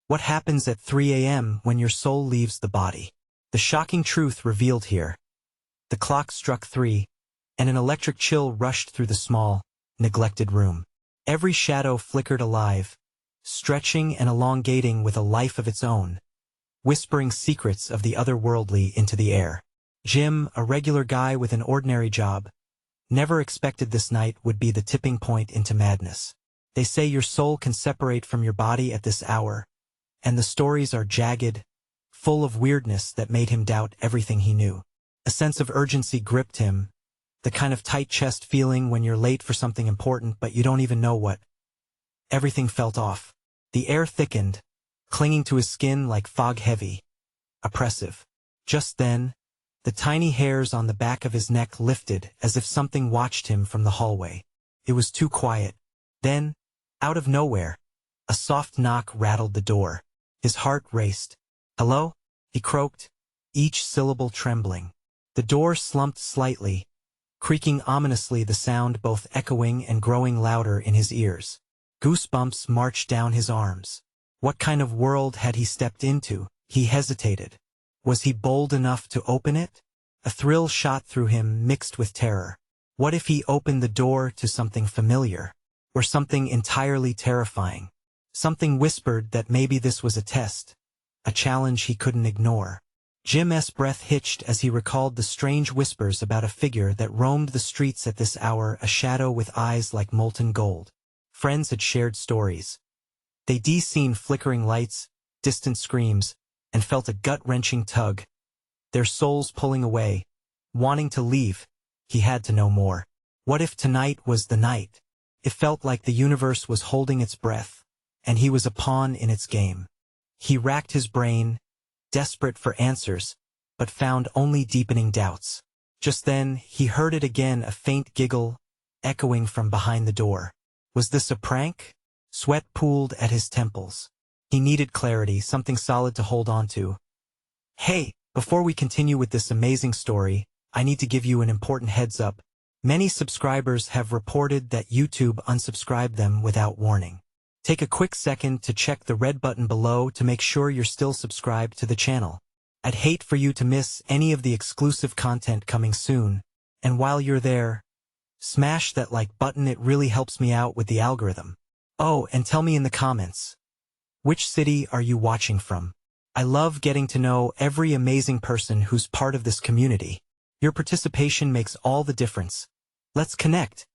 What happens at 3 a.m. when your soul leaves the body? The shocking truth revealed here. The clock struck 3, and an electric chill rushed through the small, neglected room. Every shadow flickered alive, stretching and elongating with a life of its own, whispering secrets of the otherworldly into the air. Jim, a regular guy with an ordinary job, never expected this night would be the tipping point into madness. They say your soul can separate from your body at this hour, and the stories are jagged, full of weirdness that made him doubt everything he knew. A sense of urgency gripped him, the kind of tight chest feeling when you're late for something important but you don't even know what. Everything felt off. The air thickened, clinging to his skin like fog, heavy, oppressive. Just then, the tiny hairs on the back of his neck lifted as if something watched him from the hallway. It was too quiet. Then, out of nowhere, a soft knock rattled the door. His heart raced. "Hello?" he croaked, each syllable trembling. The door slumped slightly, creaking ominously, the sound both echoing and growing louder in his ears. Goosebumps marched down his arms. What kind of world had he stepped into? He hesitated. Was he bold enough to open it? A thrill shot through him, mixed with terror. What if he opened the door to something familiar? Or something entirely terrifying? Something whispered that maybe this was a test, a challenge he couldn't ignore. Jim's breath hitched as he recalled the strange whispers about a figure that roamed the streets at this hour, a shadow with eyes like molten gold. Friends had shared stories. They'd seen flickering lights, distant screams, and felt a gut-wrenching tug. Their souls pulling away, wanting to leave. He had to know more. What if tonight was the night? It felt like the universe was holding its breath, and he was a pawn in its game. He racked his brain, desperate for answers, but found only deepening doubts. Just then, he heard it again, a faint giggle, echoing from behind the door. Was this a prank? Sweat pooled at his temples. He needed clarity, something solid to hold on to. "Hey, before we continue with this amazing story, I need to give you an important heads up. Many subscribers have reported that YouTube unsubscribed them without warning. Take a quick second to check the red button below to make sure you're still subscribed to the channel. I'd hate for you to miss any of the exclusive content coming soon. And while you're there, smash that like button, it really helps me out with the algorithm. Oh, and tell me in the comments, which city are you watching from? I love getting to know every amazing person who's part of this community. Your participation makes all the difference. Let's connect."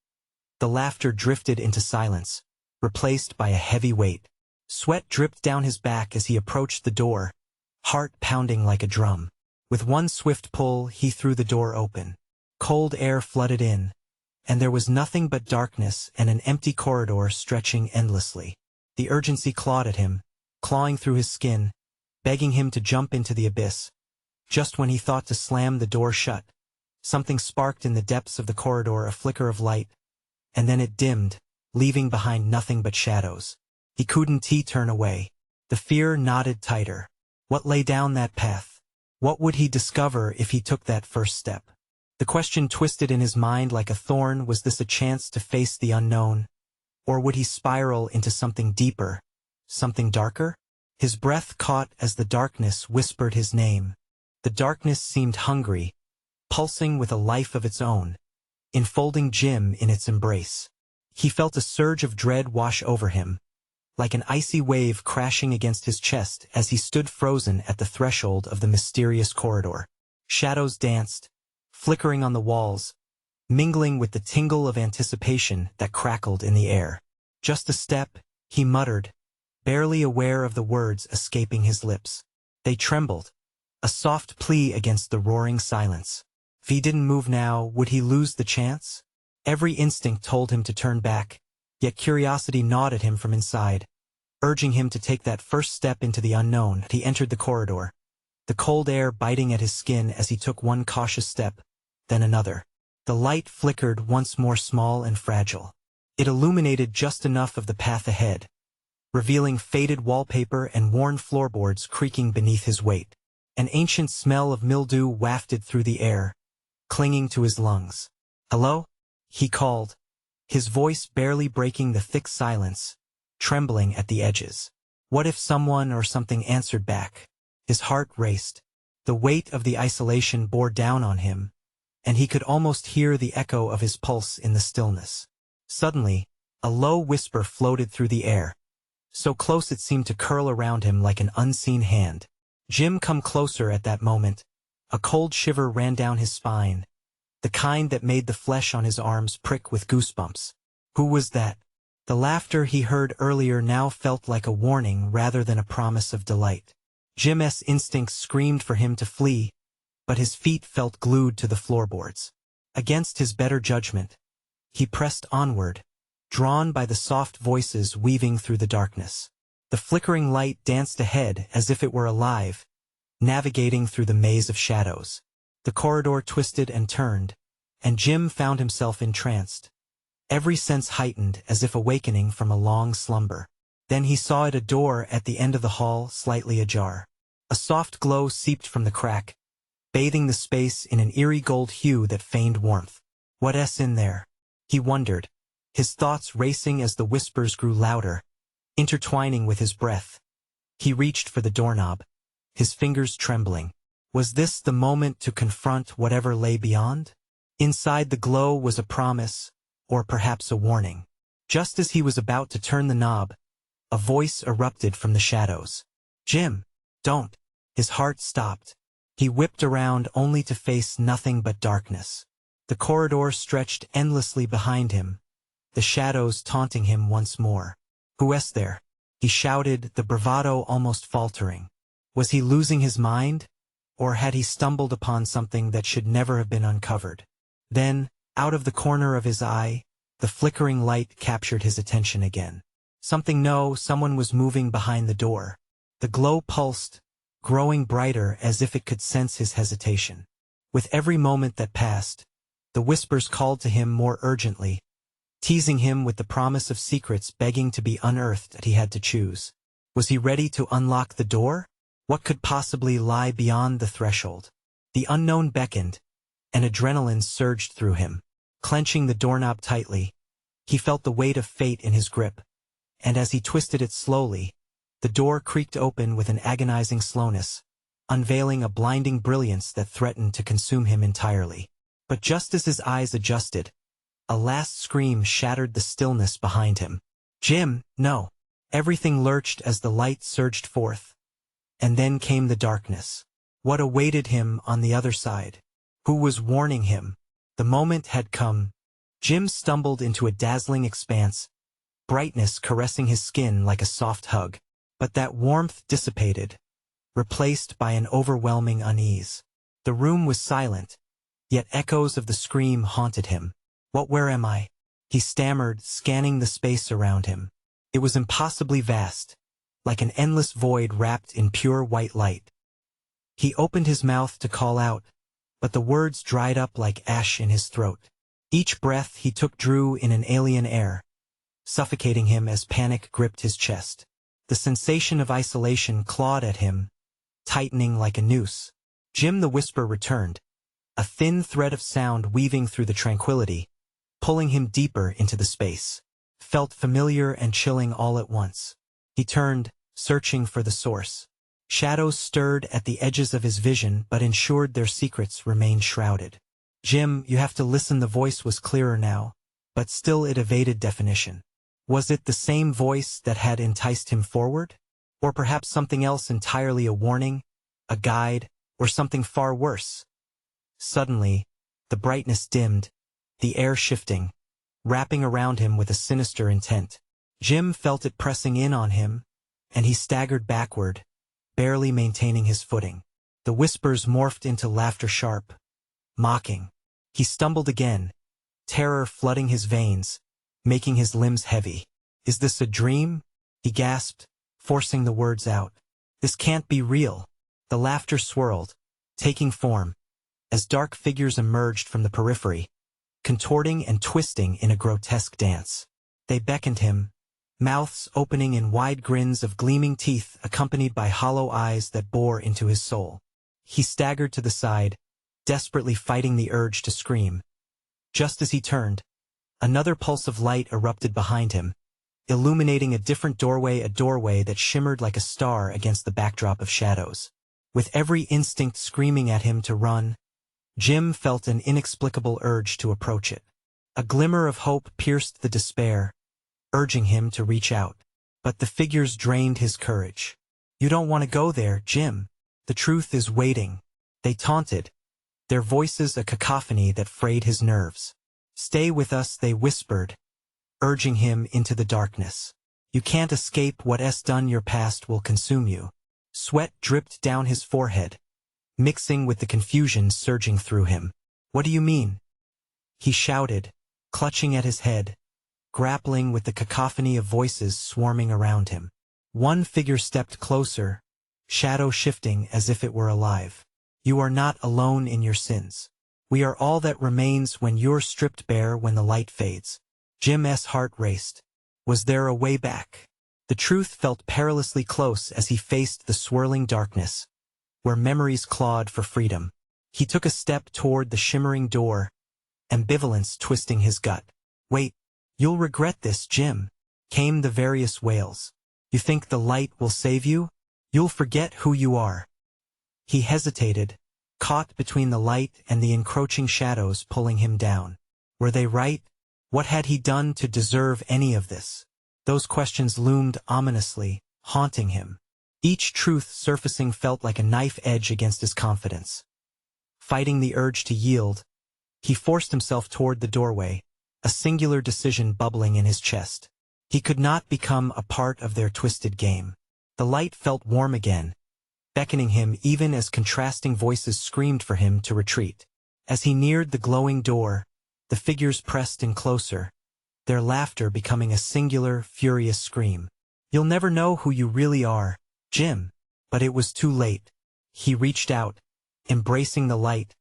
The laughter drifted into silence, replaced by a heavy weight. Sweat dripped down his back as he approached the door, heart pounding like a drum. With one swift pull, he threw the door open. Cold air flooded in, and there was nothing but darkness and an empty corridor stretching endlessly. The urgency clawed at him, clawing through his skin, begging him to jump into the abyss. Just when he thought to slam the door shut, something sparked in the depths of the corridor, a flicker of light, and then it dimmed, leaving behind nothing but shadows. He couldn't turn away. The fear knotted tighter. What lay down that path? What would he discover if he took that first step? The question twisted in his mind like a thorn. Was this a chance to face the unknown? Or would he spiral into something deeper, something darker? His breath caught as the darkness whispered his name. The darkness seemed hungry, pulsing with a life of its own, enfolding Jim in its embrace. He felt a surge of dread wash over him, like an icy wave crashing against his chest as he stood frozen at the threshold of the mysterious corridor. Shadows danced, flickering on the walls, mingling with the tingle of anticipation that crackled in the air. "Just a step," he muttered, barely aware of the words escaping his lips. They trembled, a soft plea against the roaring silence. If he didn't move now, would he lose the chance? Every instinct told him to turn back, yet curiosity gnawed at him from inside, urging him to take that first step into the unknown. He entered the corridor, the cold air biting at his skin as he took one cautious step, then another. The light flickered once more, small and fragile. It illuminated just enough of the path ahead, revealing faded wallpaper and worn floorboards creaking beneath his weight. An ancient smell of mildew wafted through the air, clinging to his lungs. "Hello?" he called, his voice barely breaking the thick silence, trembling at the edges. What if someone or something answered back? His heart raced. The weight of the isolation bore down on him, and he could almost hear the echo of his pulse in the stillness. Suddenly, a low whisper floated through the air, so close it seemed to curl around him like an unseen hand. Jim, come closer. At that moment, a cold shiver ran down his spine, the kind that made the flesh on his arms prick with goosebumps. Who was that? The laughter he heard earlier now felt like a warning rather than a promise of delight. Jim's instincts screamed for him to flee, but his feet felt glued to the floorboards. Against his better judgment, he pressed onward, drawn by the soft voices weaving through the darkness. The flickering light danced ahead as if it were alive, navigating through the maze of shadows. The corridor twisted and turned, and Jim found himself entranced, every sense heightened as if awakening from a long slumber. Then he saw a door at the end of the hall, slightly ajar. A soft glow seeped from the crack, bathing the space in an eerie gold hue that feigned warmth. What's in there? He wondered, his thoughts racing as the whispers grew louder, intertwining with his breath. He reached for the doorknob, his fingers trembling. Was this the moment to confront whatever lay beyond? Inside the glow was a promise, or perhaps a warning. Just as he was about to turn the knob, a voice erupted from the shadows. Jim, don't. His heart stopped. He whipped around only to face nothing but darkness. The corridor stretched endlessly behind him, the shadows taunting him once more. Who's there? He shouted, the bravado almost faltering. Was he losing his mind? Or had he stumbled upon something that should never have been uncovered? Then, out of the corner of his eye, the flickering light captured his attention again. Someone was moving behind the door. The glow pulsed, growing brighter as if it could sense his hesitation. With every moment that passed, the whispers called to him more urgently, teasing him with the promise of secrets begging to be unearthed that he had to choose. Was he ready to unlock the door? What could possibly lie beyond the threshold? The unknown beckoned, and adrenaline surged through him. Clenching the doorknob tightly, he felt the weight of fate in his grip, and as he twisted it slowly, the door creaked open with an agonizing slowness, unveiling a blinding brilliance that threatened to consume him entirely. But just as his eyes adjusted, a last scream shattered the stillness behind him. Jim, no! Everything lurched as the light surged forth. And then came the darkness. What awaited him on the other side? Who was warning him? The moment had come. Jim stumbled into a dazzling expanse, brightness caressing his skin like a soft hug. But that warmth dissipated, replaced by an overwhelming unease. The room was silent, yet echoes of the scream haunted him. Where am I? He stammered, scanning the space around him. It was impossibly vast, like an endless void wrapped in pure white light. He opened his mouth to call out, but the words dried up like ash in his throat. Each breath he took drew in an alien air, suffocating him as panic gripped his chest. The sensation of isolation clawed at him, tightening like a noose. Jim, the whisper returned, a thin thread of sound weaving through the tranquility, pulling him deeper into the space. Felt familiar and chilling all at once. He turned, searching for the source. Shadows stirred at the edges of his vision but ensured their secrets remained shrouded. Jim, you have to listen. The voice was clearer now, but still it evaded definition. Was it the same voice that had enticed him forward? Or perhaps something else entirely, a warning, a guide, or something far worse? Suddenly, the brightness dimmed, the air shifting, wrapping around him with a sinister intent. Jim felt it pressing in on him, and he staggered backward, barely maintaining his footing. The whispers morphed into laughter, sharp, mocking. He stumbled again, terror flooding his veins, making his limbs heavy. Is this a dream? He gasped, forcing the words out. This can't be real. The laughter swirled, taking form, as dark figures emerged from the periphery, contorting and twisting in a grotesque dance. They beckoned him, mouths opening in wide grins of gleaming teeth accompanied by hollow eyes that bore into his soul. He staggered to the side, desperately fighting the urge to scream. Just as he turned, another pulse of light erupted behind him, illuminating a different doorway, a doorway that shimmered like a star against the backdrop of shadows. With every instinct screaming at him to run, Jim felt an inexplicable urge to approach it. A glimmer of hope pierced the despair, urging him to reach out. But the figures drained his courage. "You don't want to go there, Jim. The truth is waiting," they taunted, their voices a cacophony that frayed his nerves. "Stay with us," they whispered, urging him into the darkness. "You can't escape what's done. Your past will consume you." Sweat dripped down his forehead, mixing with the confusion surging through him. "What do you mean?" he shouted, clutching at his head, grappling with the cacophony of voices swarming around him. One figure stepped closer, shadow shifting as if it were alive. "You are not alone in your sins. We are all that remains when you're stripped bare, when the light fades." Jim's heart raced. Was there a way back? The truth felt perilously close as he faced the swirling darkness, where memories clawed for freedom. He took a step toward the shimmering door, ambivalence twisting his gut. "Wait, you'll regret this, Jim," came the various wails. "You think the light will save you? You'll forget who you are." He hesitated, caught between the light and the encroaching shadows pulling him down. Were they right? What had he done to deserve any of this? Those questions loomed ominously, haunting him. Each truth surfacing felt like a knife edge against his confidence. Fighting the urge to yield, he forced himself toward the doorway, a singular decision bubbling in his chest. He could not become a part of their twisted game. The light felt warm again, beckoning him even as contrasting voices screamed for him to retreat. As he neared the glowing door, the figures pressed in closer, their laughter becoming a singular, furious scream. "You'll never know who you really are, Jim." But it was too late. He reached out, embracing the light,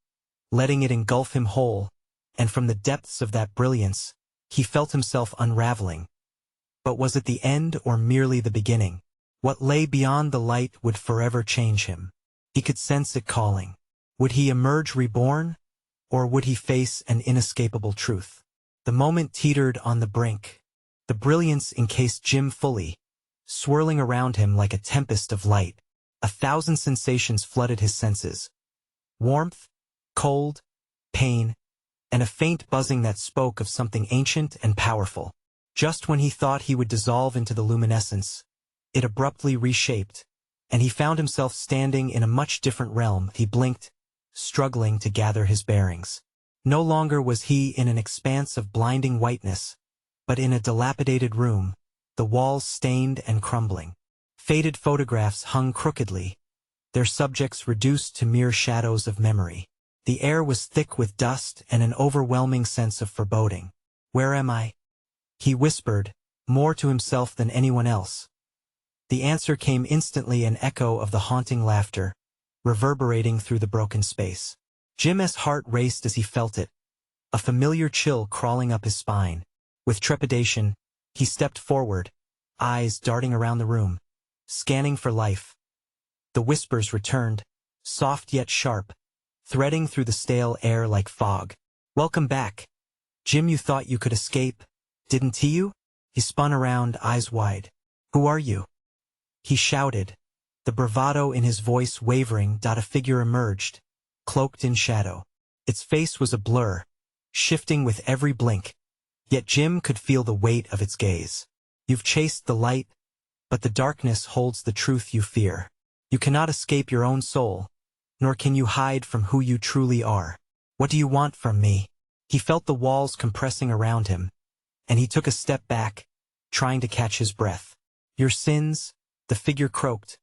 letting it engulf him whole, and from the depths of that brilliance, he felt himself unraveling. But was it the end or merely the beginning? What lay beyond the light would forever change him. He could sense it calling. Would he emerge reborn, or would he face an inescapable truth? The moment teetered on the brink. The brilliance encased Jim fully, swirling around him like a tempest of light. 1,000 sensations flooded his senses. Warmth, cold, pain, and a faint buzzing that spoke of something ancient and powerful. Just when he thought he would dissolve into the luminescence, it abruptly reshaped, and he found himself standing in a much different realm. He blinked, struggling to gather his bearings. No longer was he in an expanse of blinding whiteness, but in a dilapidated room, the walls stained and crumbling. Faded photographs hung crookedly, their subjects reduced to mere shadows of memory. The air was thick with dust and an overwhelming sense of foreboding. "Where am I?" he whispered, more to himself than anyone else. The answer came instantly, an echo of the haunting laughter, reverberating through the broken space. Jim's heart raced as he felt it, a familiar chill crawling up his spine. With trepidation, he stepped forward, eyes darting around the room, scanning for life. The whispers returned, soft yet sharp, threading through the stale air like fog. "Welcome back. Jim, you thought you could escape, didn't you?" He spun around, eyes wide. "Who are you?" he shouted, the bravado in his voice wavering. A figure emerged, cloaked in shadow. Its face was a blur, shifting with every blink, yet Jim could feel the weight of its gaze. "You've chased the light, but the darkness holds the truth you fear. You cannot escape your own soul, nor can you hide from who you truly are. What do you want from me?" He felt the walls compressing around him, and he took a step back, trying to catch his breath. "Your sins," the figure croaked,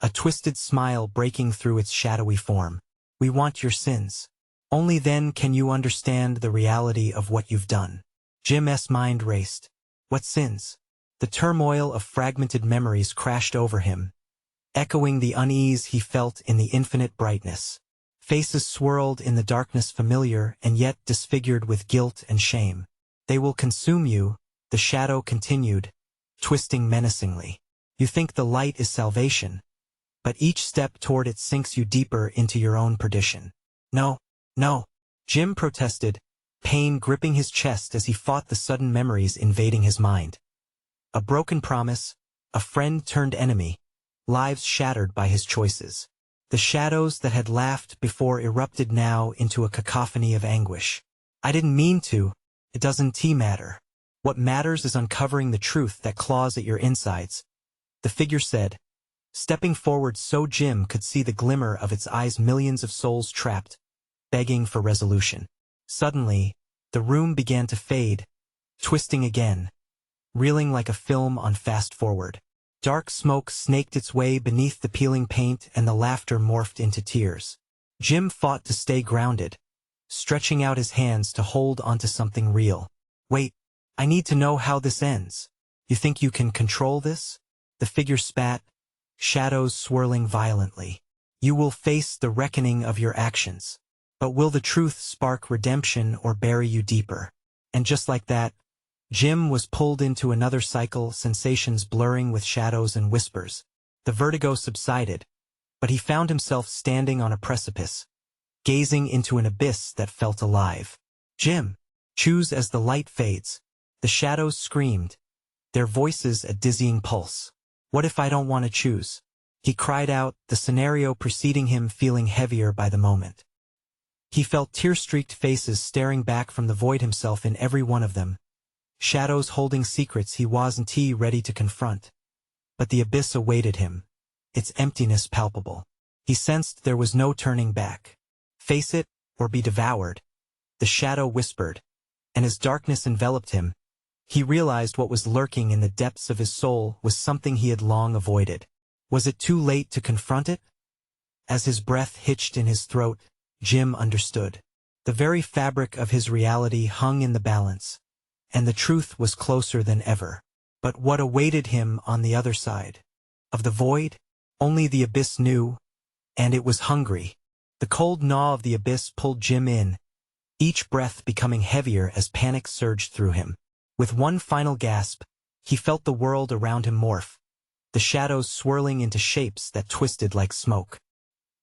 a twisted smile breaking through its shadowy form. "We want your sins. Only then can you understand the reality of what you've done." Jim's mind raced. What sins? The turmoil of fragmented memories crashed over him, echoing the unease he felt in the infinite brightness. Faces swirled in the darkness, familiar and yet disfigured with guilt and shame. "They will consume you," the shadow continued, twisting menacingly. "You think the light is salvation, but each step toward it sinks you deeper into your own perdition." "No, no," Jim protested, pain gripping his chest as he fought the sudden memories invading his mind. A broken promise, a friend turned enemy, lives shattered by his choices. The shadows that had laughed before erupted now into a cacophony of anguish. I didn't mean to. It doesn't matter. What matters is uncovering the truth that claws at your insides, the figure said, stepping forward so Jim could see the glimmer of its eyes, millions of souls trapped, begging for resolution. Suddenly, the room began to fade, twisting again, reeling like a film on fast forward. Dark smoke snaked its way beneath the peeling paint and the laughter morphed into tears. Jim fought to stay grounded, stretching out his hands to hold onto something real. Wait, I need to know how this ends. You think you can control this? The figure spat, shadows swirling violently. You will face the reckoning of your actions. But will the truth spark redemption or bury you deeper? And just like that, Jim was pulled into another cycle, sensations blurring with shadows and whispers. The vertigo subsided, but he found himself standing on a precipice, gazing into an abyss that felt alive. Jim, choose as the light fades. The shadows screamed, their voices a dizzying pulse. What if I don't want to choose? He cried out, the scenario preceding him feeling heavier by the moment. He felt tear-streaked faces staring back from the void, himself in every one of them. Shadows holding secrets he wasn't ready to confront. But the abyss awaited him, its emptiness palpable. He sensed there was no turning back. Face it, or be devoured, the shadow whispered, and as darkness enveloped him, he realized what was lurking in the depths of his soul was something he had long avoided. Was it too late to confront it? As his breath hitched in his throat, Jim understood. The very fabric of his reality hung in the balance, and the truth was closer than ever. But what awaited him on the other side of the void? Only the abyss knew, and it was hungry. The cold gnaw of the abyss pulled Jim in, each breath becoming heavier as panic surged through him. With one final gasp, he felt the world around him morph, the shadows swirling into shapes that twisted like smoke.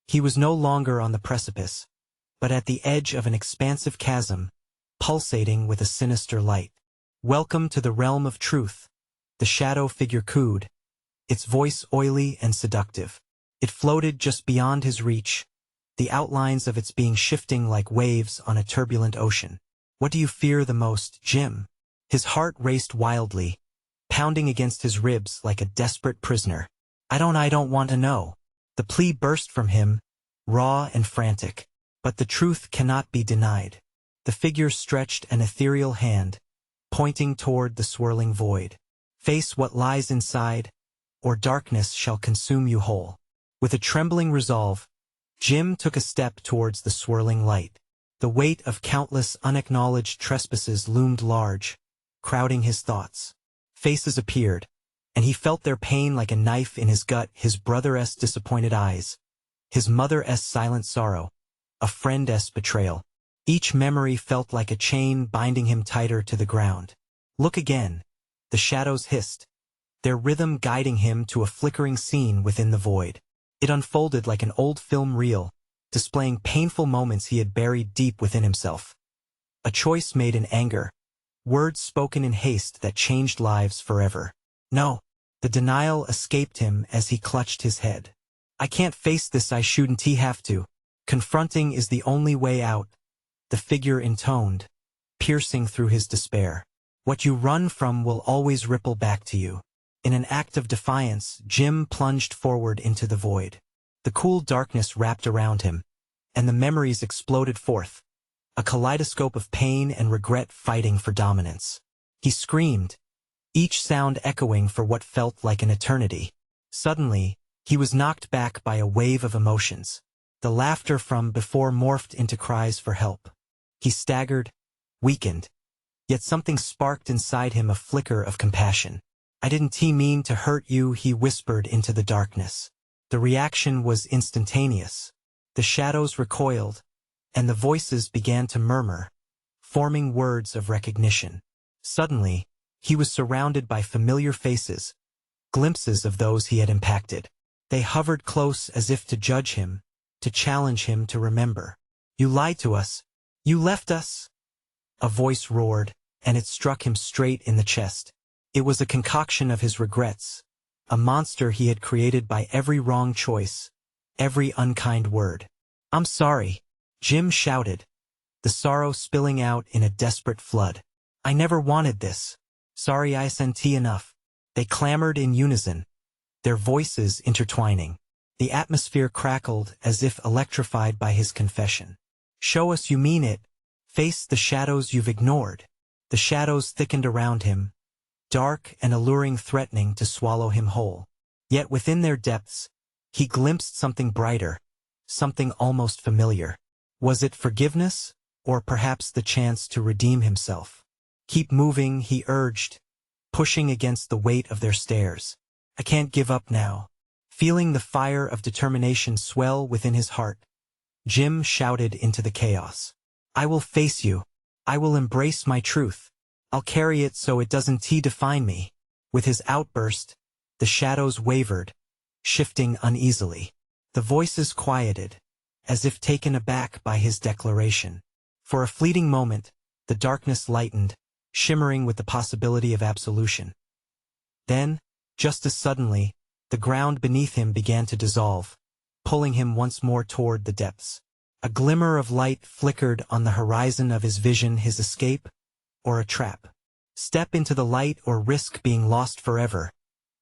He was no longer on the precipice, but at the edge of an expansive chasm, pulsating with a sinister light. Welcome to the realm of truth, the shadow figure cooed, its voice oily and seductive. It floated just beyond his reach, the outlines of its being shifting like waves on a turbulent ocean. What do you fear the most, Jim? His heart raced wildly, pounding against his ribs like a desperate prisoner. I don't want to know. The plea burst from him, raw and frantic. But the truth cannot be denied. The figure stretched an ethereal hand, pointing toward the swirling void. Face what lies inside, or darkness shall consume you whole. With a trembling resolve, Jim took a step towards the swirling light. The weight of countless unacknowledged trespasses loomed large, crowding his thoughts. Faces appeared, and he felt their pain like a knife in his gut, his brother's disappointed eyes, his mother's silent sorrow, a friend's betrayal. Each memory felt like a chain binding him tighter to the ground. Look again, the shadows hissed, their rhythm guiding him to a flickering scene within the void. It unfolded like an old film reel, displaying painful moments he had buried deep within himself. A choice made in anger, words spoken in haste that changed lives forever. No, the denial escaped him as he clutched his head. I can't face this, I shouldn't have to. Confronting is the only way out, the figure intoned, piercing through his despair. What you run from will always ripple back to you. In an act of defiance, Jim plunged forward into the void. The cool darkness wrapped around him, and the memories exploded forth, a kaleidoscope of pain and regret fighting for dominance. He screamed, each sound echoing for what felt like an eternity. Suddenly, he was knocked back by a wave of emotions. The laughter from before morphed into cries for help. He staggered, weakened, yet something sparked inside him, a flicker of compassion. I didn't mean to hurt you, he whispered into the darkness. The reaction was instantaneous. The shadows recoiled, and the voices began to murmur, forming words of recognition. Suddenly, he was surrounded by familiar faces, glimpses of those he had impacted. They hovered close as if to judge him, to challenge him to remember. You lied to us. You left us. A voice roared, and it struck him straight in the chest. It was a concoction of his regrets, a monster he had created by every wrong choice, every unkind word. "I'm sorry," Jim shouted, the sorrow spilling out in a desperate flood. "I never wanted this. Sorry isn't enough." They clamored in unison, their voices intertwining. The atmosphere crackled as if electrified by his confession. "Show us you mean it. Face the shadows you've ignored." The shadows thickened around him, dark and alluring, threatening to swallow him whole. Yet within their depths, he glimpsed something brighter, something almost familiar. Was it forgiveness, or perhaps the chance to redeem himself? "Keep moving," he urged, pushing against the weight of their stares. "I can't give up now." Feeling the fire of determination swell within his heart, Jim shouted into the chaos. "I will face you. I will embrace my truth. I'll carry it so it doesn't define me." With his outburst, the shadows wavered, shifting uneasily. The voices quieted, as if taken aback by his declaration. For a fleeting moment, the darkness lightened, shimmering with the possibility of absolution. Then, just as suddenly, the ground beneath him began to dissolve, pulling him once more toward the depths. A glimmer of light flickered on the horizon of his vision, his escape, or a trap. "Step into the light or risk being lost forever,"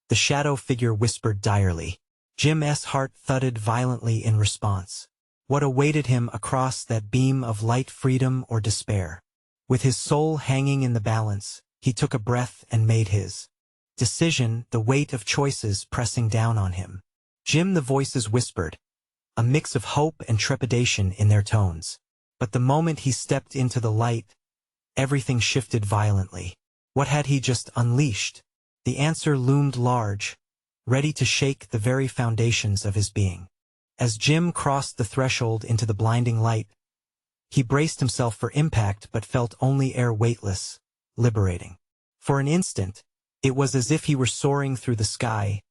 the shadow figure whispered direly. Jim's heart thudded violently in response. What awaited him across that beam of light, freedom or despair? With his soul hanging in the balance, he took a breath and made his decision, the weight of choices pressing down on him. "Jim," the voices whispered, a mix of hope and trepidation in their tones. But the moment he stepped into the light, everything shifted violently. What had he just unleashed? The answer loomed large, ready to shake the very foundations of his being. As Jim crossed the threshold into the blinding light, he braced himself for impact but felt only air, weightless, liberating. For an instant, it was as if he were soaring through the sky,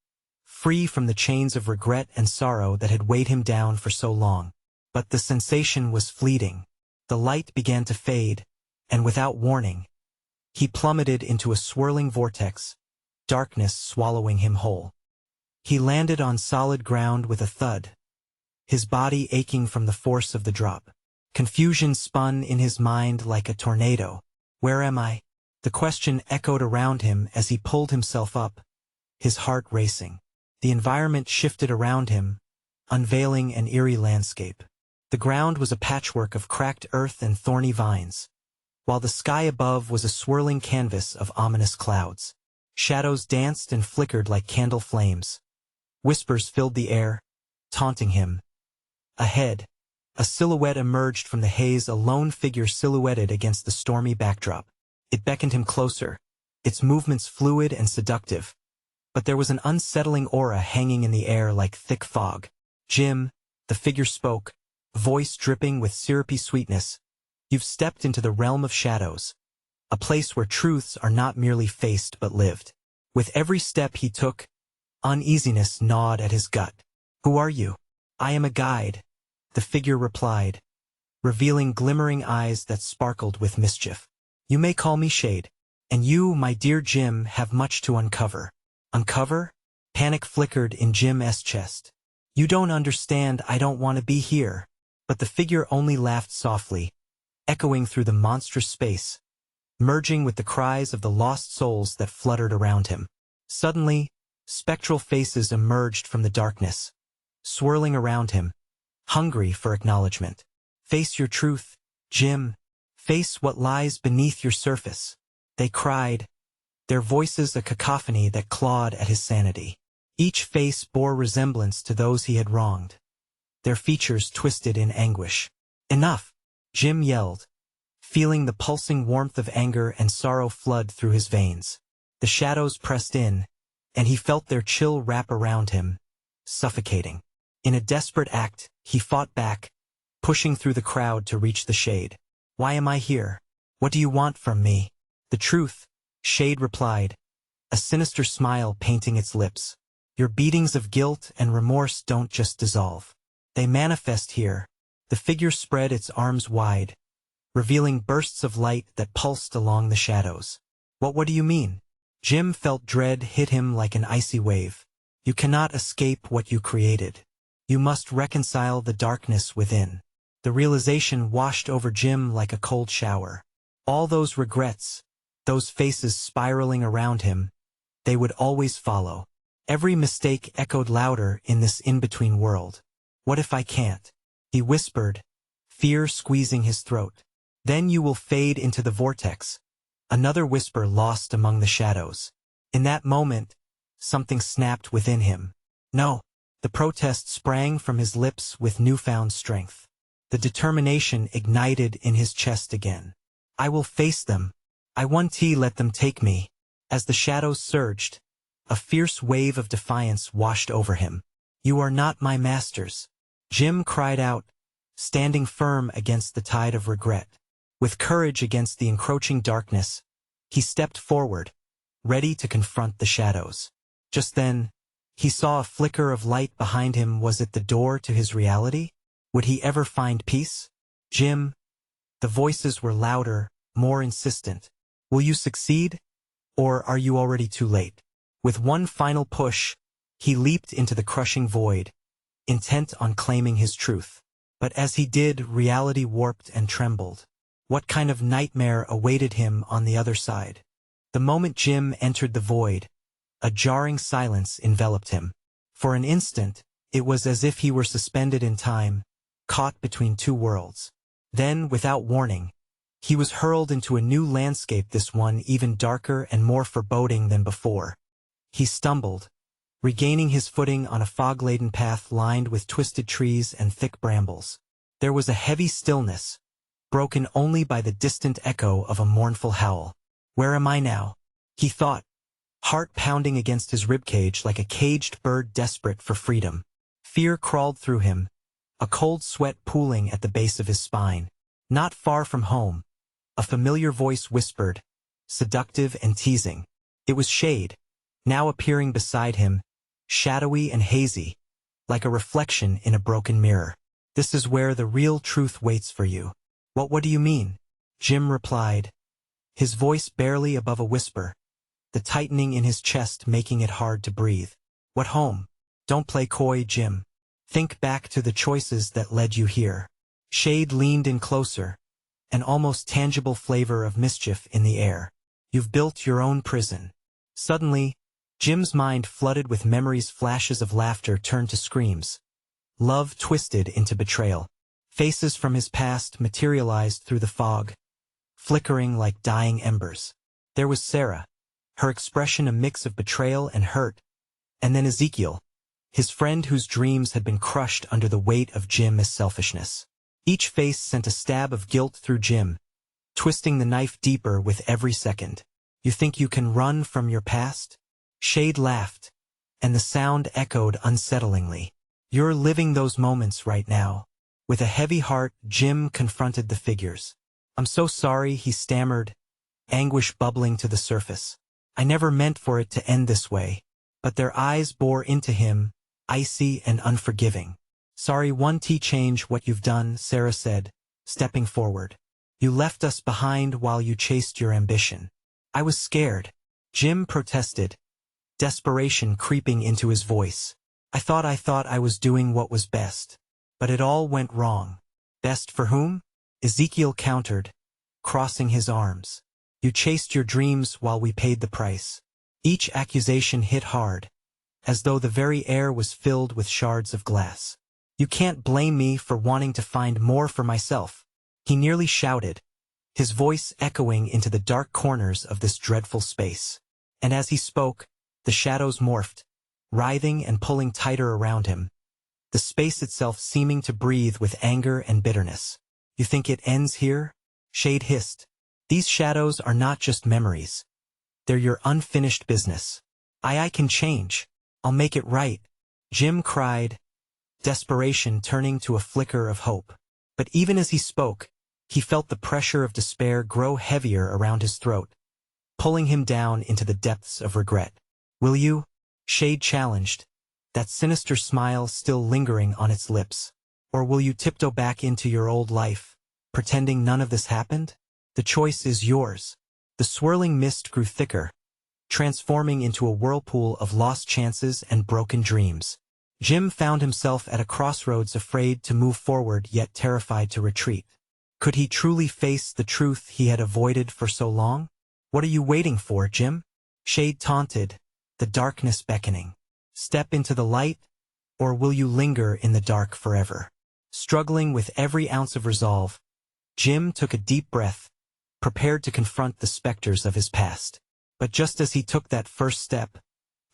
free from the chains of regret and sorrow that had weighed him down for so long. But the sensation was fleeting. The light began to fade, and without warning, he plummeted into a swirling vortex, darkness swallowing him whole. He landed on solid ground with a thud, his body aching from the force of the drop. Confusion spun in his mind like a tornado. "Where am I?" The question echoed around him as he pulled himself up, his heart racing. The environment shifted around him, unveiling an eerie landscape. The ground was a patchwork of cracked earth and thorny vines, while the sky above was a swirling canvas of ominous clouds. Shadows danced and flickered like candle flames. Whispers filled the air, taunting him. Ahead, a silhouette emerged from the haze, a lone figure silhouetted against the stormy backdrop. It beckoned him closer, its movements fluid and seductive, but there was an unsettling aura hanging in the air like thick fog. "Jim," the figure spoke, voice dripping with syrupy sweetness, "you've stepped into the realm of shadows, a place where truths are not merely faced but lived." With every step he took, uneasiness gnawed at his gut. "Who are you?" "I am a guide," the figure replied, revealing glimmering eyes that sparkled with mischief. "You may call me Shade. And you, my dear Jim, have much to uncover." "Uncover?" Panic flickered in Jim's chest. "You don't understand, I don't want to be here." But the figure only laughed softly, echoing through the monstrous space, merging with the cries of the lost souls that fluttered around him. Suddenly, spectral faces emerged from the darkness, swirling around him, hungry for acknowledgement. "Face your truth, Jim. Face what lies beneath your surface," they cried, their voices a cacophony that clawed at his sanity. Each face bore resemblance to those he had wronged, their features twisted in anguish. "Enough!" Jim yelled, feeling the pulsing warmth of anger and sorrow flood through his veins. The shadows pressed in, and he felt their chill wrap around him, suffocating. In a desperate act, he fought back, pushing through the crowd to reach the Shade. "Why am I here? What do you want from me?" "The truth," Shade replied, a sinister smile painting its lips. "Your beatings of guilt and remorse don't just dissolve. They manifest here." The figure spread its arms wide, revealing bursts of light that pulsed along the shadows. What do you mean?" Jim felt dread hit him like an icy wave. You cannot escape what you created. You must reconcile the darkness within. The realization washed over Jim like a cold shower. All those regrets, those faces spiraling around him, they would always follow. Every mistake echoed louder in this in-between world. What if I can't? He whispered, fear squeezing his throat. Then you will fade into the vortex. Another whisper lost among the shadows. In that moment, something snapped within him. No. The protest sprang from his lips with newfound strength. The determination ignited in his chest again. I will face them. I won't let them take me. As the shadows surged, a fierce wave of defiance washed over him. You are not my masters. Jim cried out, standing firm against the tide of regret. With courage against the encroaching darkness, he stepped forward, ready to confront the shadows. Just then, he saw a flicker of light behind him. Was it the door to his reality? Would he ever find peace? Jim. The voices were louder, more insistent. Will you succeed? Or are you already too late? With one final push, he leaped into the crushing void, intent on claiming his truth. But as he did, reality warped and trembled. What kind of nightmare awaited him on the other side? The moment Jim entered the void, a jarring silence enveloped him. For an instant, it was as if he were suspended in time, caught between two worlds. Then, without warning, he was hurled into a new landscape, this one even darker and more foreboding than before. He stumbled, regaining his footing on a fog-laden path lined with twisted trees and thick brambles. There was a heavy stillness, broken only by the distant echo of a mournful howl. Where am I now? He thought, heart pounding against his ribcage like a caged bird desperate for freedom. Fear crawled through him, a cold sweat pooling at the base of his spine. Not far from home, a familiar voice whispered, seductive and teasing. It was Shade, now appearing beside him, shadowy and hazy, like a reflection in a broken mirror. This is where the real truth waits for you. What do you mean? Jim replied, his voice barely above a whisper, the tightening in his chest making it hard to breathe. What home? Don't play coy, Jim. Think back to the choices that led you here. Shade leaned in closer, an almost tangible flavor of mischief in the air. You've built your own prison. Suddenly, Jim's mind flooded with memories. Flashes of laughter turned to screams. Love twisted into betrayal. Faces from his past materialized through the fog, flickering like dying embers. There was Sarah, her expression a mix of betrayal and hurt, and then Ezekiel, his friend whose dreams had been crushed under the weight of Jim's selfishness. Each face sent a stab of guilt through Jim, twisting the knife deeper with every second. You think you can run from your past? Shade laughed, and the sound echoed unsettlingly. You're living those moments right now. With a heavy heart, Jim confronted the figures. I'm so sorry, he stammered, anguish bubbling to the surface. I never meant for it to end this way. But their eyes bore into him, icy and unforgiving. Sorry, won't change what you've done, Sarah said, stepping forward. You left us behind while you chased your ambition. I was scared. Jim protested, desperation creeping into his voice. I thought I was doing what was best. But it all went wrong. Best for whom? Ezekiel countered, crossing his arms. You chased your dreams while we paid the price. Each accusation hit hard, as though the very air was filled with shards of glass. You can't blame me for wanting to find more for myself, he nearly shouted, his voice echoing into the dark corners of this dreadful space. And as he spoke, the shadows morphed, writhing and pulling tighter around him, the space itself seeming to breathe with anger and bitterness. You think it ends here? Shade hissed. These shadows are not just memories. They're your unfinished business. I can change. I'll make it right, Jim cried, desperation turning to a flicker of hope. But even as he spoke, he felt the pressure of despair grow heavier around his throat, pulling him down into the depths of regret. Will you? Shade challenged, that sinister smile still lingering on its lips. Or will you tiptoe back into your old life, pretending none of this happened? The choice is yours. The swirling mist grew thicker, transforming into a whirlpool of lost chances and broken dreams. Jim found himself at a crossroads, afraid to move forward yet terrified to retreat. Could he truly face the truth he had avoided for so long? "What are you waiting for, Jim?" Shade taunted, the darkness beckoning. "Step into the light, or will you linger in the dark forever?" Struggling with every ounce of resolve, Jim took a deep breath, prepared to confront the specters of his past. But just as he took that first step,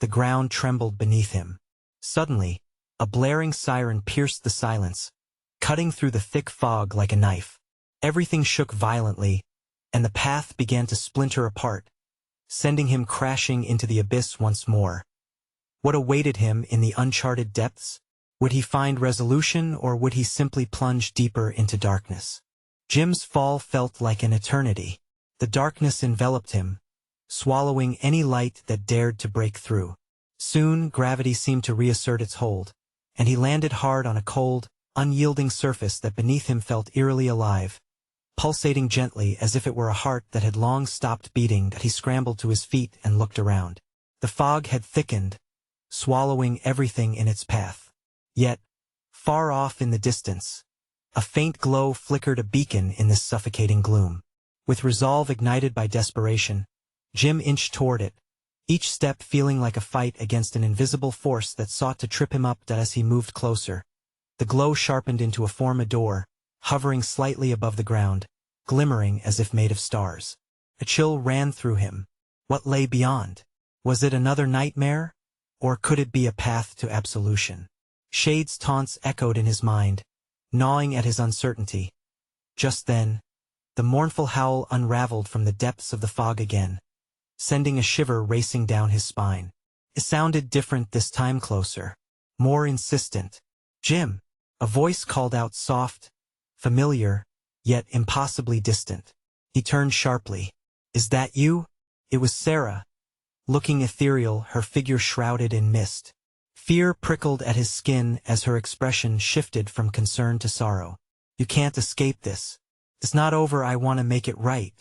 the ground trembled beneath him. Suddenly, a blaring siren pierced the silence, cutting through the thick fog like a knife. Everything shook violently, and the path began to splinter apart, sending him crashing into the abyss once more. What awaited him in the uncharted depths? Would he find resolution, or would he simply plunge deeper into darkness? Jim's fall felt like an eternity. The darkness enveloped him, swallowing any light that dared to break through. Soon, gravity seemed to reassert its hold, and he landed hard on a cold, unyielding surface that beneath him felt eerily alive, pulsating gently as if it were a heart that had long stopped beating. He scrambled to his feet and looked around. The fog had thickened, swallowing everything in its path. Yet, far off in the distance, a faint glow flickered, a beacon in this suffocating gloom. With resolve ignited by desperation, Jim inched toward it, each step feeling like a fight against an invisible force that sought to trip him up. As he moved closer, the glow sharpened into a form, a door, hovering slightly above the ground, glimmering as if made of stars. A chill ran through him. What lay beyond? Was it another nightmare? Or could it be a path to absolution? Shade's taunts echoed in his mind, gnawing at his uncertainty. Just then, the mournful howl unraveled from the depths of the fog again, sending a shiver racing down his spine. It sounded different this time, closer, more insistent. "Jim!" A voice called out, soft, familiar, yet impossibly distant. He turned sharply. "Is that you?" It was Sarah, looking ethereal, her figure shrouded in mist. Fear prickled at his skin as her expression shifted from concern to sorrow. "You can't escape this. It's not over. I want to make it right,"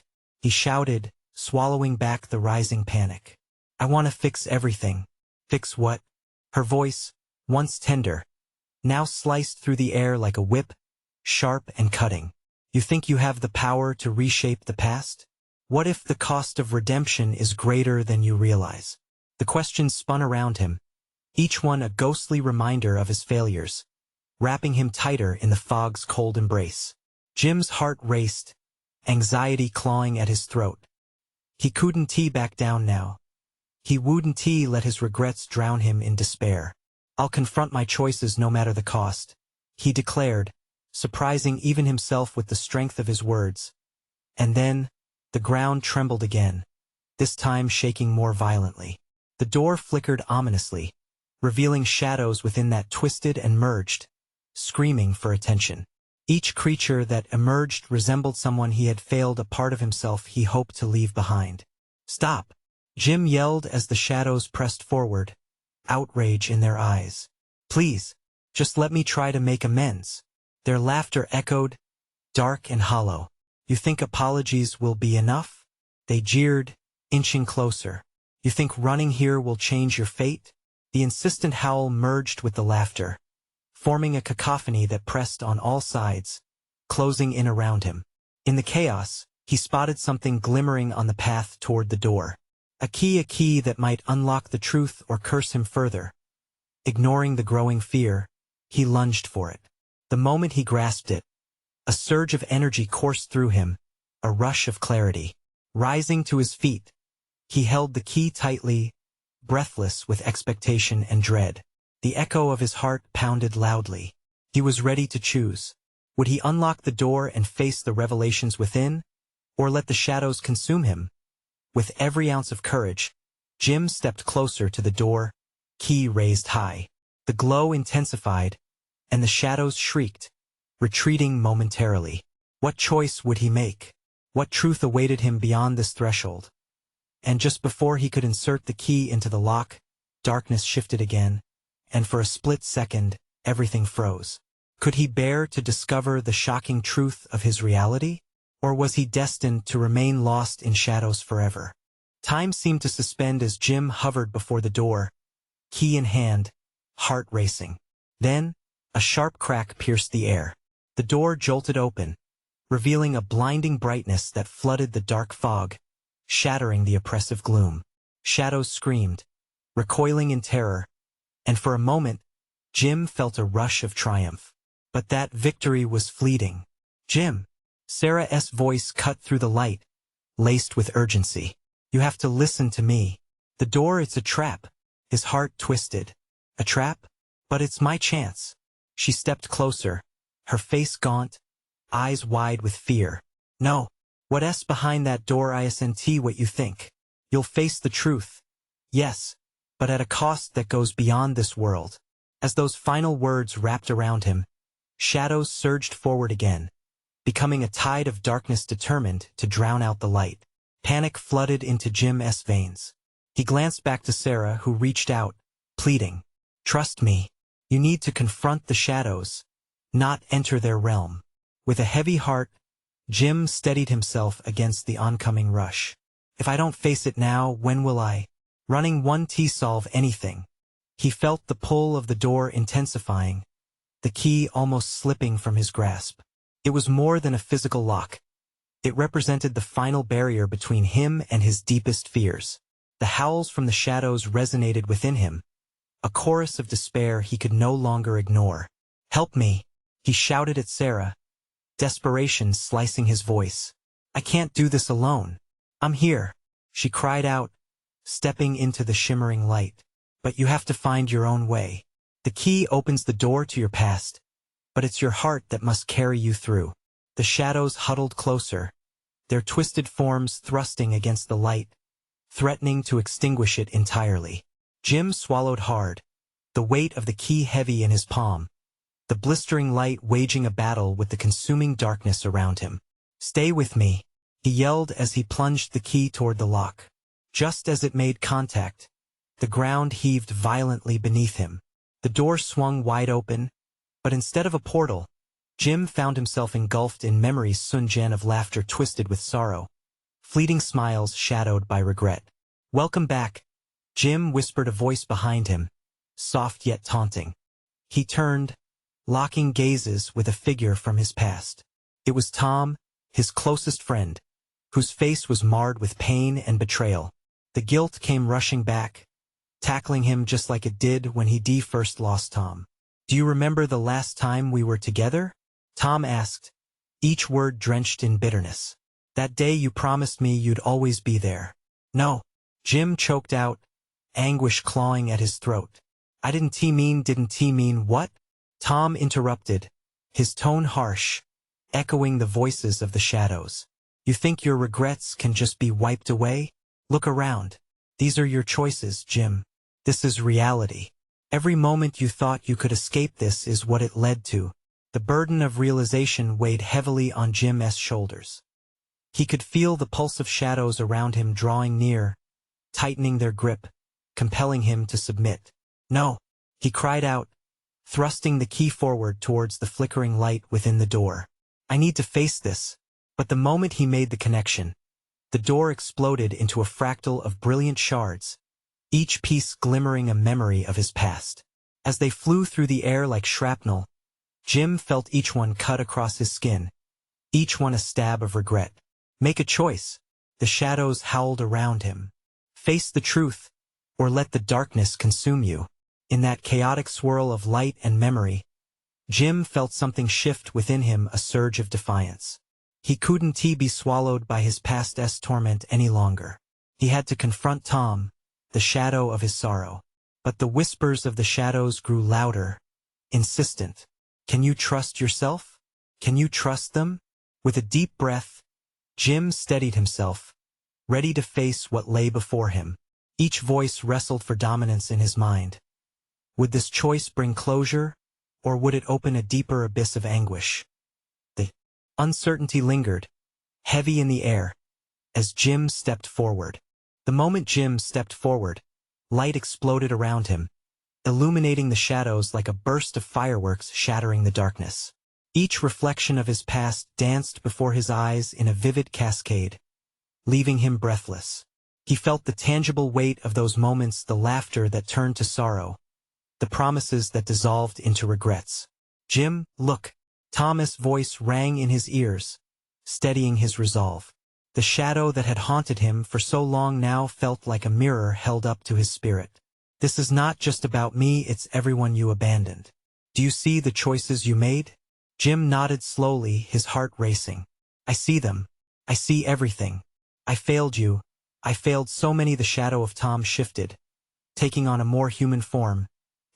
he shouted, swallowing back the rising panic. "I want to fix everything." "Fix what?" Her voice, once tender, now sliced through the air like a whip, sharp and cutting. "You think you have the power to reshape the past? What if the cost of redemption is greater than you realize?" The questions spun around him, each one a ghostly reminder of his failures, wrapping him tighter in the fog's cold embrace. Jim's heart raced, anxiety clawing at his throat. He couldn't back down now. He wouldn't let his regrets drown him in despair. "I'll confront my choices no matter the cost," he declared, surprising even himself with the strength of his words. And then, the ground trembled again, this time shaking more violently. The door flickered ominously, revealing shadows within that twisted and merged, screaming for attention. Each creature that emerged resembled someone he had failed, a part of himself he hoped to leave behind. "Stop!" Jim yelled as the shadows pressed forward, outrage in their eyes. "Please, just let me try to make amends." Their laughter echoed, dark and hollow. "You think apologies will be enough?" They jeered, inching closer. "You think running here will change your fate?" The insistent howl merged with the laughter, forming a cacophony that pressed on all sides, closing in around him. In the chaos, he spotted something glimmering on the path toward the door. A key that might unlock the truth or curse him further. Ignoring the growing fear, he lunged for it. The moment he grasped it, a surge of energy coursed through him, a rush of clarity. Rising to his feet, he held the key tightly, breathless with expectation and dread. The echo of his heart pounded loudly. He was ready to choose. Would he unlock the door and face the revelations within, or let the shadows consume him? With every ounce of courage, Jim stepped closer to the door, key raised high. The glow intensified, and the shadows shrieked, retreating momentarily. What choice would he make? What truth awaited him beyond this threshold? And just before he could insert the key into the lock, darkness shifted again, and for a split second, everything froze. Could he bear to discover the shocking truth of his reality? Or was he destined to remain lost in shadows forever? Time seemed to suspend as Jim hovered before the door, key in hand, heart racing. Then, a sharp crack pierced the air. The door jolted open, revealing a blinding brightness that flooded the dark fog, shattering the oppressive gloom. Shadows screamed, recoiling in terror, and for a moment, Jim felt a rush of triumph. But that victory was fleeting. "Jim!" Sarah's voice cut through the light, laced with urgency. "You have to listen to me. The door, it's a trap." His heart twisted. "A trap? But it's my chance." She stepped closer, her face gaunt, eyes wide with fear. "No. What's behind that door isn't what you think. You'll face the truth. Yes, but at a cost that goes beyond this world." As those final words wrapped around him, shadows surged forward again, becoming a tide of darkness determined to drown out the light. Panic flooded into Jim's veins. He glanced back to Sarah, who reached out, pleading, "Trust me. You need to confront the shadows, not enter their realm." With a heavy heart, Jim steadied himself against the oncoming rush. "If I don't face it now, when will I? Running 1T solve anything?" He felt the pull of the door intensifying, the key almost slipping from his grasp. It was more than a physical lock. It represented the final barrier between him and his deepest fears. The howls from the shadows resonated within him, a chorus of despair he could no longer ignore. "Help me!" he shouted at Sarah, desperation slicing his voice. "I can't do this alone. I'm here," she cried out, stepping into the shimmering light. "But you have to find your own way. The key opens the door to your past, but it's your heart that must carry you through." The shadows huddled closer, their twisted forms thrusting against the light, threatening to extinguish it entirely. Jim swallowed hard, the weight of the key heavy in his palm, the blistering light waging a battle with the consuming darkness around him. "Stay with me," he yelled as he plunged the key toward the lock. Just as it made contact, the ground heaved violently beneath him. The door swung wide open, but instead of a portal, Jim found himself engulfed in memories sunjen of laughter twisted with sorrow, fleeting smiles shadowed by regret. "Welcome back," Jim whispered a voice behind him, soft yet taunting. He turned, locking gazes with a figure from his past. It was Tom, his closest friend, whose face was marred with pain and betrayal. The guilt came rushing back, tackling him just like it did when he first lost Tom. "Do you remember the last time we were together?" Tom asked, each word drenched in bitterness. "That day you promised me you'd always be there." "No," Jim choked out, anguish clawing at his throat. Didn't mean what?" Tom interrupted, his tone harsh, echoing the voices of the shadows. "You think your regrets can just be wiped away? Look around. These are your choices, Jim. This is reality. Every moment you thought you could escape this is what it led to." The burden of realization weighed heavily on Jim's shoulders. He could feel the pulse of shadows around him drawing near, tightening their grip, compelling him to submit. "No," he cried out, thrusting the key forward towards the flickering light within the door. "I need to face this." But the moment he made the connection, the door exploded into a fractal of brilliant shards, each piece glimmering a memory of his past. As they flew through the air like shrapnel, Jim felt each one cut across his skin, each one a stab of regret. "Make a choice," the shadows howled around him. "Face the truth, or let the darkness consume you." In that chaotic swirl of light and memory, Jim felt something shift within him, a surge of defiance. He couldn't be swallowed by his past's torment any longer. He had to confront Tom, the shadow of his sorrow. But the whispers of the shadows grew louder, insistent. "Can you trust yourself? Can you trust them?" With a deep breath, Jim steadied himself, ready to face what lay before him. Each voice wrestled for dominance in his mind. Would this choice bring closure, or would it open a deeper abyss of anguish? The uncertainty lingered, heavy in the air, as Jim stepped forward. The moment Jim stepped forward, light exploded around him, illuminating the shadows like a burst of fireworks shattering the darkness. Each reflection of his past danced before his eyes in a vivid cascade, leaving him breathless. He felt the tangible weight of those moments, the laughter that turned to sorrow, the promises that dissolved into regrets. "Jim, look." Tom's voice rang in his ears, steadying his resolve. The shadow that had haunted him for so long now felt like a mirror held up to his spirit. "This is not just about me, it's everyone you abandoned. Do you see the choices you made?" Jim nodded slowly, his heart racing. "I see them. I see everything. I failed you. I failed so many." The shadow of Tom shifted, taking on a more human form,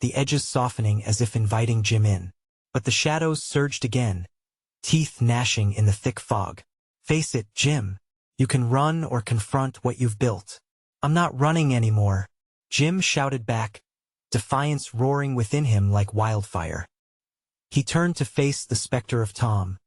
the edges softening as if inviting Jim in. But the shadows surged again, teeth gnashing in the thick fog. "Face it, Jim. You can run or confront what you've built." "I'm not running anymore," Jim shouted back, defiance roaring within him like wildfire. He turned to face the specter of Tom,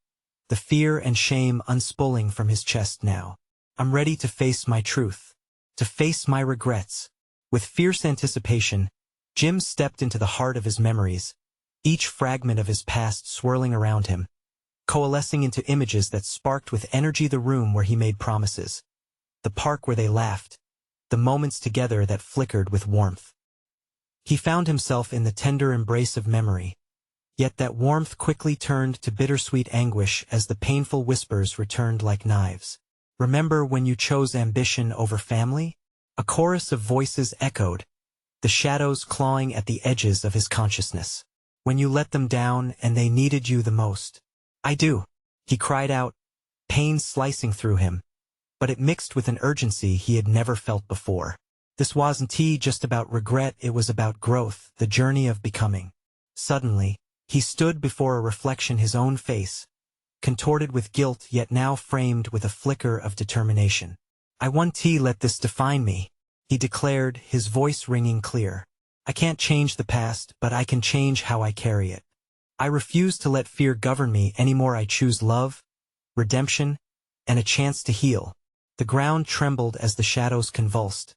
the fear and shame unspooling from his chest now. "I'm ready to face my truth, to face my regrets." With fierce anticipation, Jim stepped into the heart of his memories, each fragment of his past swirling around him, coalescing into images that sparked with energy. The room where he made promises, the park where they laughed, the moments together that flickered with warmth. He found himself in the tender embrace of memory, yet that warmth quickly turned to bittersweet anguish as the painful whispers returned like knives. "Remember when you chose ambition over family?" A chorus of voices echoed, the shadows clawing at the edges of his consciousness. "When you let them down and they needed you the most." "I do," he cried out, pain slicing through him, but it mixed with an urgency he had never felt before. This wasn't just about regret, it was about growth, the journey of becoming. Suddenly, he stood before a reflection, his own face, contorted with guilt yet now framed with a flicker of determination. "I won't let this define me," he declared, his voice ringing clear. "I can't change the past, but I can change how I carry it. I refuse to let fear govern me anymore. I choose love, redemption, and a chance to heal." The ground trembled as the shadows convulsed,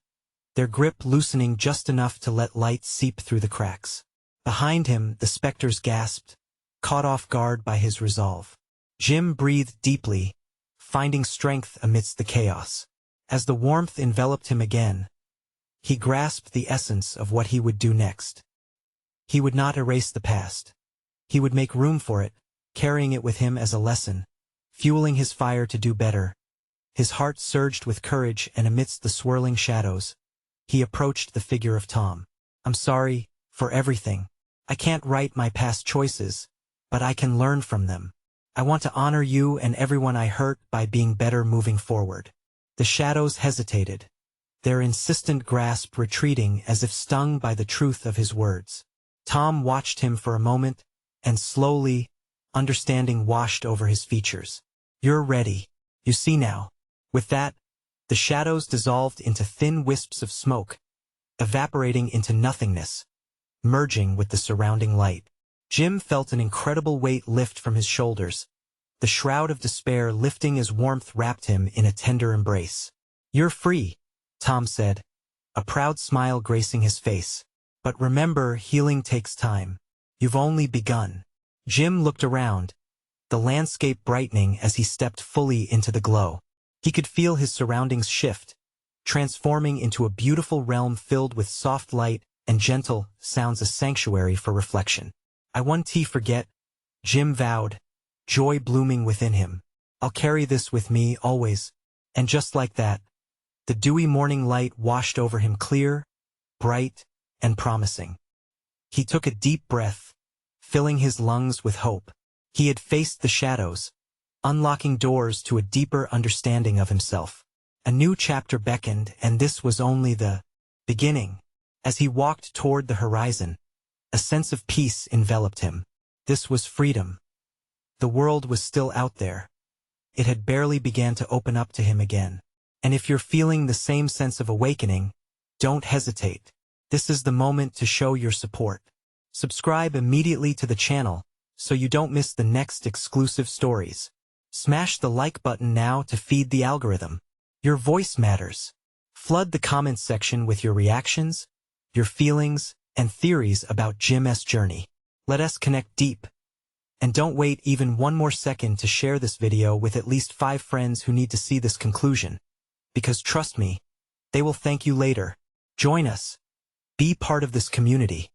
their grip loosening just enough to let light seep through the cracks. Behind him, the specters gasped, caught off guard by his resolve. Jim breathed deeply, finding strength amidst the chaos. As the warmth enveloped him again, he grasped the essence of what he would do next. He would not erase the past. He would make room for it, carrying it with him as a lesson, fueling his fire to do better. His heart surged with courage, and amidst the swirling shadows, he approached the figure of Tom. "I'm sorry for everything. I can't right my past choices, but I can learn from them. I want to honor you and everyone I hurt by being better moving forward." The shadows hesitated, their insistent grasp retreating as if stung by the truth of his words. Tom watched him for a moment, and slowly, understanding washed over his features. "You're ready. You see now." With that, the shadows dissolved into thin wisps of smoke, evaporating into nothingness, merging with the surrounding light. Jim felt an incredible weight lift from his shoulders, the shroud of despair lifting as warmth wrapped him in a tender embrace. "You're free," Tom said, a proud smile gracing his face. "But remember, healing takes time. You've only begun." Jim looked around, the landscape brightening as he stepped fully into the glow. He could feel his surroundings shift, transforming into a beautiful realm filled with soft light and gentle sounds, a sanctuary for reflection. "I won't forget," Jim vowed, joy blooming within him. "I'll carry this with me always." And just like that, the dewy morning light washed over him, clear, bright, and promising. He took a deep breath, filling his lungs with hope. He had faced the shadows, unlocking doors to a deeper understanding of himself. A new chapter beckoned, and this was only the beginning. As he walked toward the horizon, a sense of peace enveloped him. This was freedom. The world was still out there. It had barely begun to open up to him again. And if you're feeling the same sense of awakening, don't hesitate. This is the moment to show your support. Subscribe immediately to the channel so you don't miss the next exclusive stories. Smash the like button now to feed the algorithm. Your voice matters. Flood the comments section with your reactions, your feelings, and theories about Jim's journey. Let us connect deep. And don't wait even one more second to share this video with at least 5 friends who need to see this conclusion. Because trust me, They will thank you later. Join us. Be part of this community.